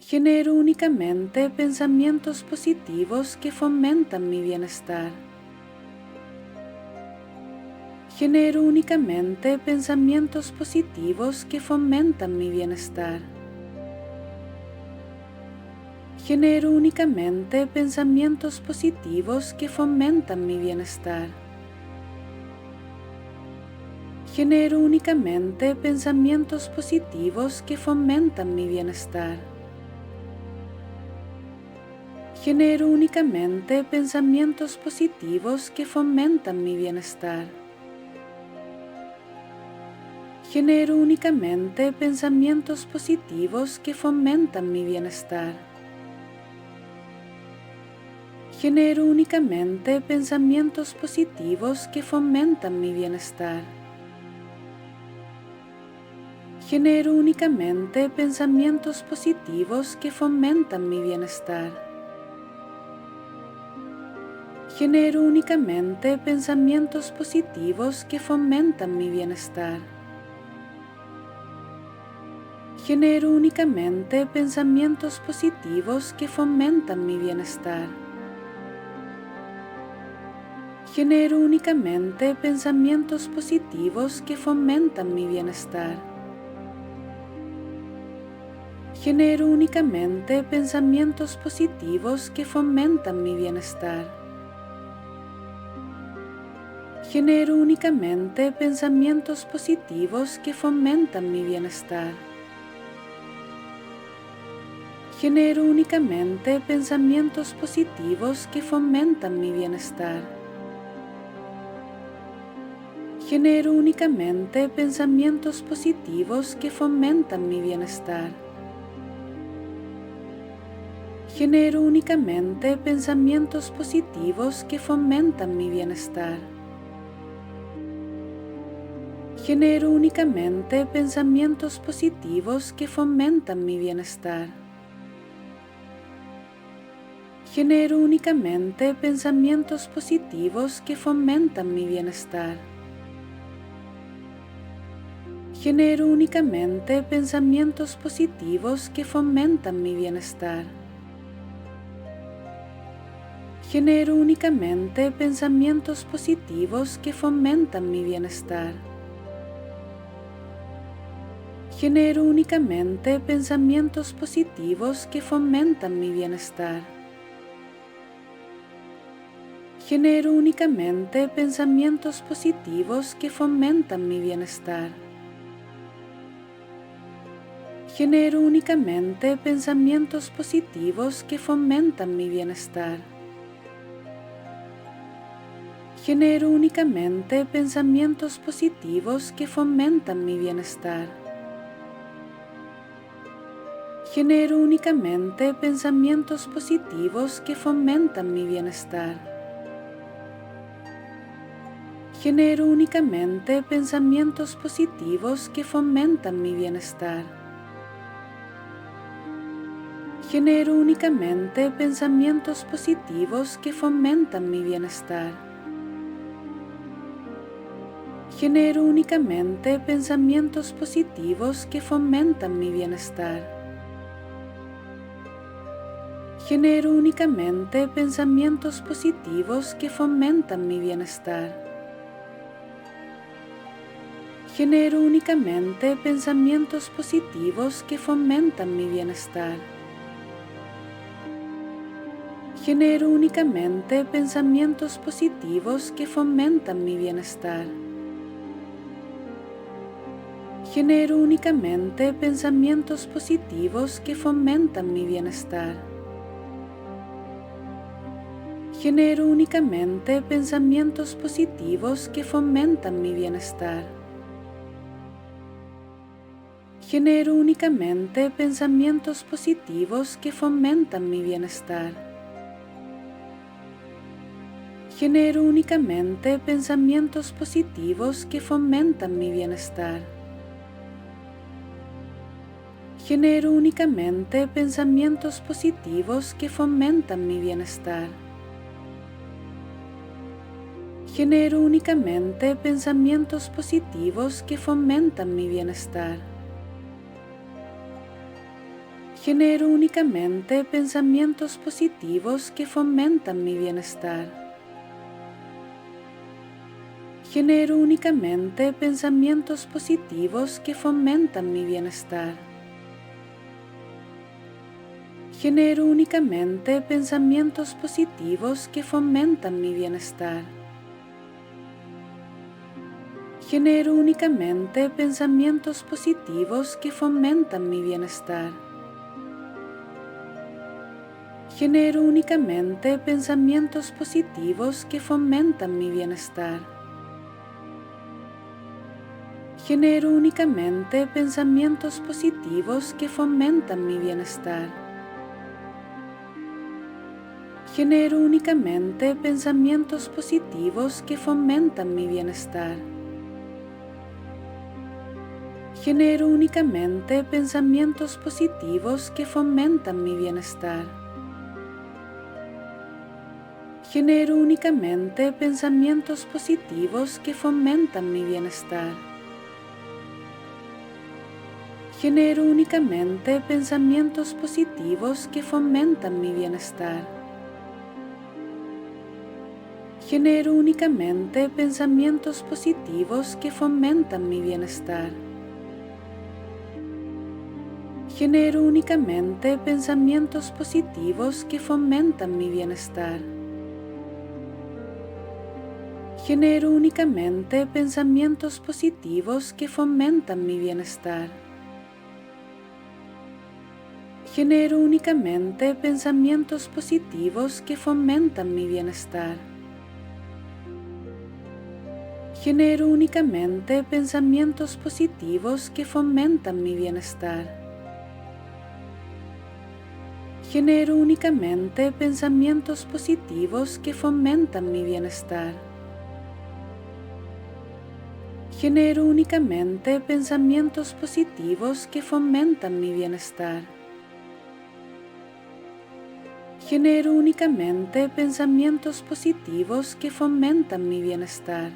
Genero únicamente pensamientos positivos que fomentan mi bienestar. Genero únicamente pensamientos positivos que fomentan mi bienestar. Genero únicamente pensamientos positivos que fomentan mi bienestar. Genero únicamente pensamientos positivos que fomentan mi bienestar. Genero únicamente pensamientos positivos que fomentan mi bienestar. Genero únicamente pensamientos positivos que fomentan mi bienestar. Genero únicamente pensamientos positivos que fomentan mi bienestar. Genero únicamente pensamientos positivos que fomentan mi bienestar. Genero únicamente pensamientos positivos que fomentan mi bienestar. Genero únicamente pensamientos positivos que fomentan mi bienestar. Genero únicamente pensamientos positivos que fomentan mi bienestar. Genero únicamente pensamientos positivos que fomentan mi bienestar. Genero únicamente pensamientos positivos que fomentan mi bienestar. Genero únicamente pensamientos positivos que fomentan mi bienestar. Genero únicamente pensamientos positivos que fomentan mi bienestar. Genero únicamente pensamientos positivos que fomentan mi bienestar. Genero únicamente pensamientos positivos que fomentan mi bienestar. Genero únicamente pensamientos positivos que fomentan mi bienestar. Genero únicamente pensamientos positivos que fomentan mi bienestar. Genero únicamente pensamientos positivos que fomentan mi bienestar. Genero únicamente pensamientos positivos que fomentan mi bienestar. Genero únicamente pensamientos positivos que fomentan mi bienestar. Genero únicamente pensamientos positivos que fomentan mi bienestar. Genero únicamente pensamientos positivos que fomentan mi bienestar. Genero únicamente pensamientos positivos que fomentan mi bienestar. Genero únicamente pensamientos positivos que fomentan mi bienestar. Genero únicamente pensamientos positivos que fomentan mi bienestar. Genero únicamente pensamientos positivos que fomentan mi bienestar. Genero únicamente pensamientos positivos que fomentan mi bienestar. Genero únicamente pensamientos positivos que fomentan mi bienestar. Genero únicamente pensamientos positivos que fomentan mi bienestar. Genero únicamente pensamientos positivos que fomentan mi bienestar. Genero únicamente pensamientos positivos que fomentan mi bienestar. Genero únicamente pensamientos positivos que fomentan mi bienestar. Genero únicamente pensamientos positivos que fomentan mi bienestar. Genero únicamente pensamientos positivos que fomentan mi bienestar. Genero únicamente pensamientos positivos que fomentan mi bienestar. Genero únicamente pensamientos positivos que fomentan mi bienestar. Genero únicamente pensamientos positivos que fomentan mi bienestar. Genero únicamente pensamientos positivos que fomentan mi bienestar. Genero únicamente pensamientos positivos que fomentan mi bienestar. Genero únicamente pensamientos positivos que fomentan mi bienestar. Genero únicamente pensamientos positivos que fomentan mi bienestar. Genero únicamente pensamientos positivos que fomentan mi bienestar. Genero únicamente pensamientos positivos que fomentan mi bienestar. Genero únicamente pensamientos positivos que fomentan mi bienestar. Genero únicamente pensamientos positivos que fomentan mi bienestar. Genero únicamente pensamientos positivos que fomentan mi bienestar. Genero únicamente pensamientos positivos que fomentan mi bienestar. Genero únicamente pensamientos positivos que fomentan mi bienestar. Genero únicamente pensamientos positivos que fomentan mi bienestar. Genero únicamente pensamientos positivos que fomentan mi bienestar. Genero únicamente pensamientos positivos que fomentan mi bienestar. Genero únicamente pensamientos positivos que fomentan mi bienestar. Genero únicamente pensamientos positivos que fomentan mi bienestar.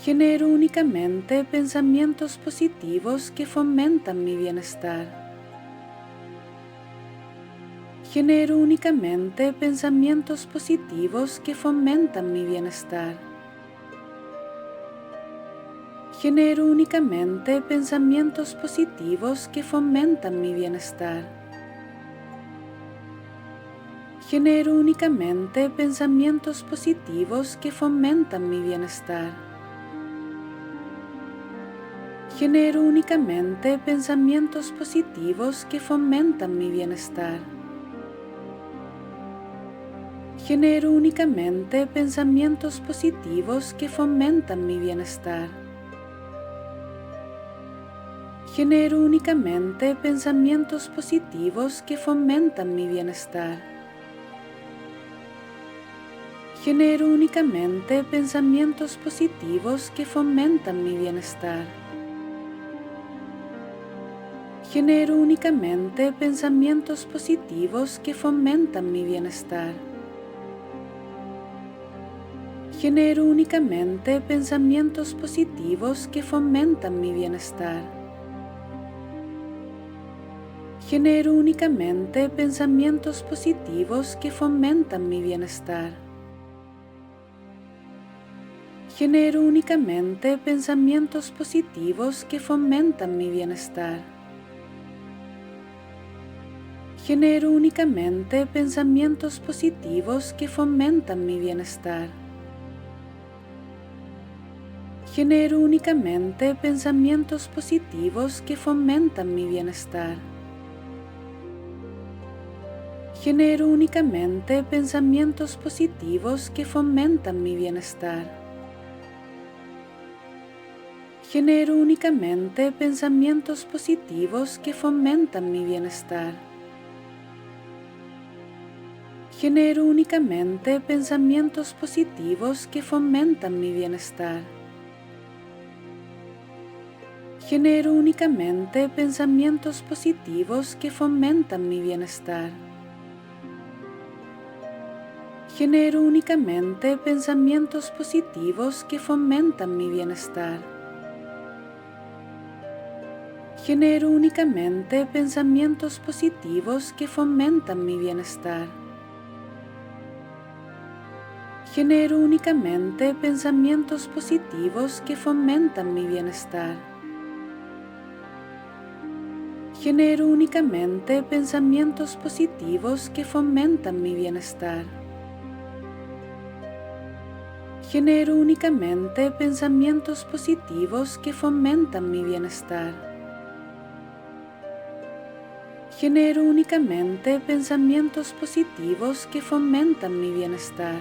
Genero únicamente pensamientos positivos que fomentan mi bienestar. Genero únicamente pensamientos positivos que fomentan mi bienestar. Genero únicamente pensamientos positivos que fomentan mi bienestar. Genero únicamente pensamientos positivos que fomentan mi bienestar. Genero únicamente pensamientos positivos que fomentan mi bienestar. Genero únicamente pensamientos positivos que fomentan mi bienestar. Genero únicamente pensamientos positivos que fomentan mi bienestar. Genero únicamente pensamientos positivos que fomentan mi bienestar. Genero únicamente pensamientos positivos que fomentan mi bienestar. Genero únicamente pensamientos positivos que fomentan mi bienestar. Genero únicamente pensamientos positivos que fomentan mi bienestar. Genero únicamente pensamientos positivos que fomentan mi bienestar. Genero únicamente pensamientos positivos que fomentan mi bienestar. Genero únicamente pensamientos positivos que fomentan mi bienestar. Genero únicamente pensamientos positivos que fomentan mi bienestar. Genero únicamente pensamientos positivos que fomentan mi bienestar. Genero únicamente pensamientos positivos que fomentan mi bienestar. Genero únicamente pensamientos positivos que fomentan mi bienestar. Genero únicamente pensamientos positivos que fomentan mi bienestar. Genero únicamente pensamientos positivos que fomentan mi bienestar. Genero únicamente pensamientos positivos que fomentan mi bienestar. Genero únicamente pensamientos positivos que fomentan mi bienestar. Genero únicamente pensamientos positivos que fomentan mi bienestar. Genero únicamente pensamientos positivos que fomentan mi bienestar.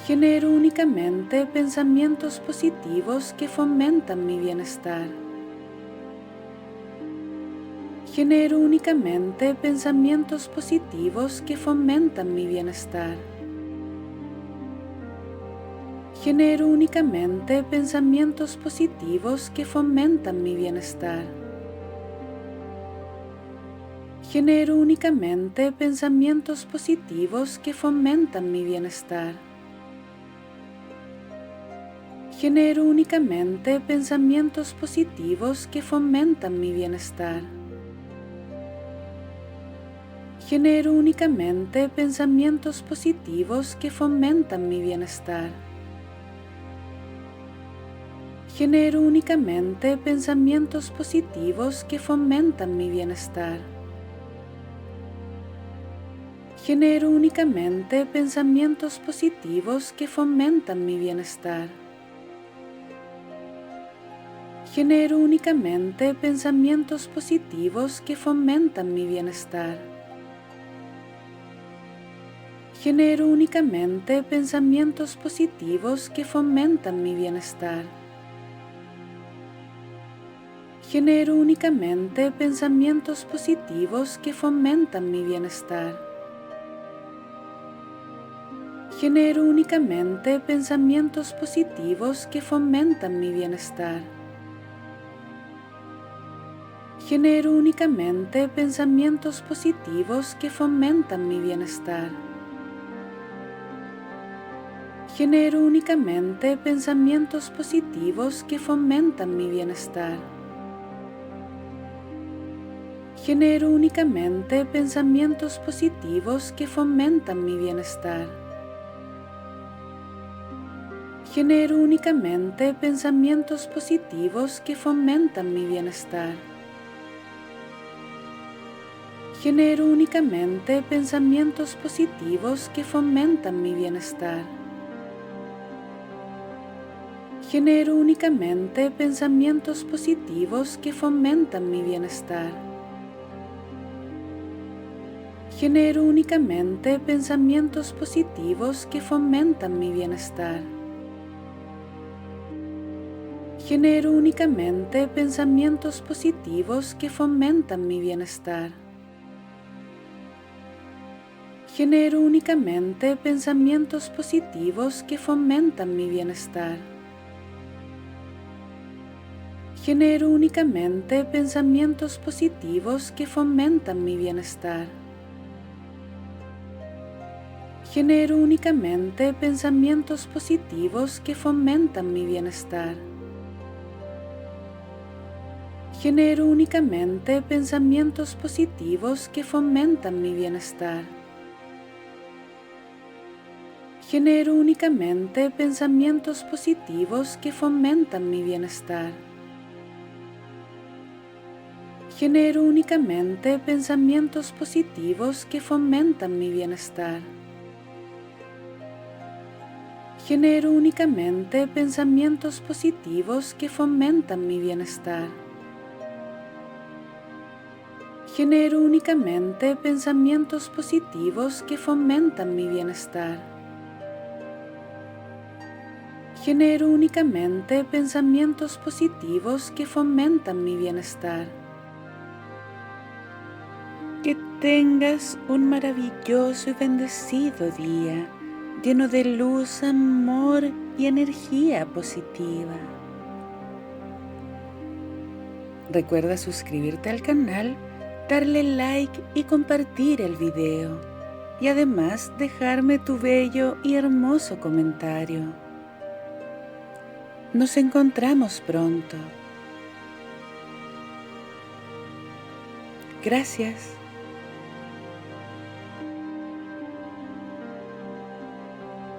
Genero únicamente pensamientos positivos que fomentan mi bienestar. Genero únicamente pensamientos positivos que fomentan mi bienestar. Genero únicamente pensamientos positivos que fomentan mi bienestar. Genero únicamente pensamientos positivos que fomentan mi bienestar. Genero únicamente pensamientos positivos que fomentan mi bienestar. Genero únicamente pensamientos positivos que fomentan mi bienestar. Genero únicamente pensamientos positivos que fomentan mi bienestar. Genero únicamente pensamientos positivos que fomentan mi bienestar. Genero únicamente pensamientos positivos que fomentan mi bienestar. Genero únicamente pensamientos positivos que fomentan mi bienestar. Genero únicamente pensamientos positivos que fomentan mi bienestar. Genero únicamente pensamientos positivos que fomentan mi bienestar. Genero únicamente pensamientos positivos que fomentan mi bienestar. Genero únicamente pensamientos positivos que fomentan mi bienestar. Genero únicamente pensamientos positivos que fomentan mi bienestar. Genero únicamente pensamientos positivos que fomentan mi bienestar. Genero únicamente pensamientos positivos que fomentan mi bienestar. Genero únicamente pensamientos positivos que fomentan mi bienestar. Genero únicamente pensamientos positivos que fomentan mi bienestar. Genero únicamente pensamientos positivos que fomentan mi bienestar. Genero únicamente pensamientos positivos que fomentan mi bienestar. Genero únicamente pensamientos positivos que fomentan mi bienestar. Genero únicamente pensamientos positivos que fomentan mi bienestar. Genero únicamente pensamientos positivos que fomentan mi bienestar. Genero únicamente pensamientos positivos que fomentan mi bienestar. Genero únicamente pensamientos positivos que fomentan mi bienestar. Genero únicamente pensamientos positivos que fomentan mi bienestar. Genero únicamente pensamientos positivos que fomentan mi bienestar. Genero únicamente pensamientos positivos que fomentan mi bienestar. Que tengas un maravilloso y bendecido día, lleno de luz, amor y energía positiva. Recuerda suscribirte al canal, darle like y compartir el video, y además dejarme tu bello y hermoso comentario. Nos encontramos pronto. Gracias.